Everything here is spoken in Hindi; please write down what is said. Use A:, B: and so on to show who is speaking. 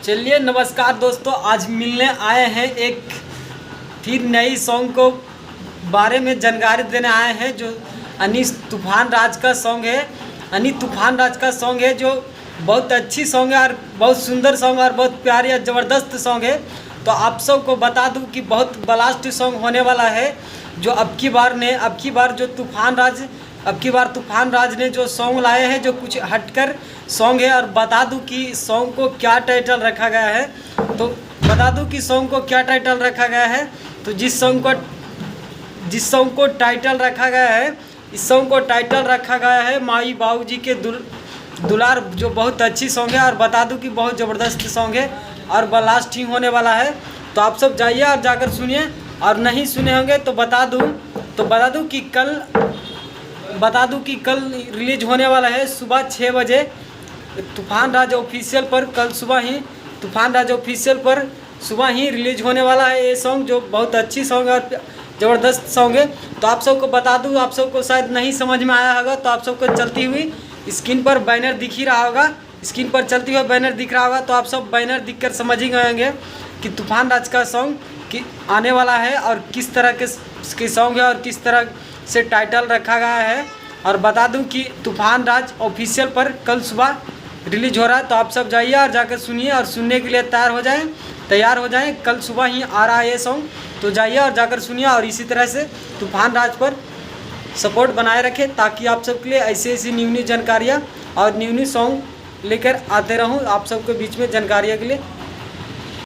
A: चलिए नमस्कार दोस्तों, आज मिलने आए हैं एक फिर नई सॉन्ग को बारे में जानकारी देने आए हैं जो अनीस तूफान राज का सॉन्ग है। अनीस तूफान राज का सॉन्ग है जो बहुत अच्छी सॉन्ग है और बहुत सुंदर सॉन्ग और बहुत प्यारी और ज़बरदस्त सॉन्ग है। तो आप सबको बता दूं कि बहुत ब्लास्ट सॉन्ग होने वाला है जो अब की बार तूफान राज ने जो सॉन्ग लाए हैं जो कुछ हटकर सॉन्ग है। और बता दूं कि सॉन्ग को क्या टाइटल रखा गया है, तो बता दूं कि सॉन्ग को क्या टाइटल रखा गया है। तो जिस सॉन्ग को टाइटल रखा गया है, इस सॉन्ग को टाइटल रखा गया है माई बाबूजी के दुलार, जो बहुत अच्छी सॉन्ग है। और बता दूं कि बहुत ज़बरदस्त सॉन्ग है और ब्लास्टिंग होने वाला है। तो आप सब जाइए और जाकर सुनिए, और नहीं सुने होंगे तो बता दूं कि कल रिलीज होने वाला है सुबह 6 बजे तूफान राज ऑफिशियल पर। कल सुबह ही तूफान राज ऑफिशियल पर सुबह ही रिलीज होने वाला है ये सॉन्ग, जो बहुत अच्छी सॉन्ग है और ज़बरदस्त सॉन्ग है। तो आप सबको बता दूं, आप सबको शायद नहीं समझ में आया होगा, तो आप सबको चलती हुई स्क्रीन पर बैनर दिख ही रहा होगा, स्क्रीन पर चलती हुई बैनर दिख रहा होगा। तो आप सब बैनर दिखकर समझ ही गए होंगे कि तूफान राज का सॉन्ग कि आने वाला है और किस तरह के सॉन्ग है और किस तरह से टाइटल रखा गया है। और बता दूं कि तूफान राज ऑफिशियल पर कल सुबह रिलीज हो रहा है। तो आप सब जाइए और जाकर सुनिए और सुनने के लिए तैयार हो जाएं। कल सुबह ही आ रहा है ये सॉन्ग, तो जाइए और जाकर सुनिए और इसी तरह से तूफान राज पर सपोर्ट बनाए रखें, ताकि आप सबके लिए ऐसी न्यू जानकारियाँ और न्यू सॉन्ग लेकर आते रहूँ आप सबके बीच में जानकारियों के लिए।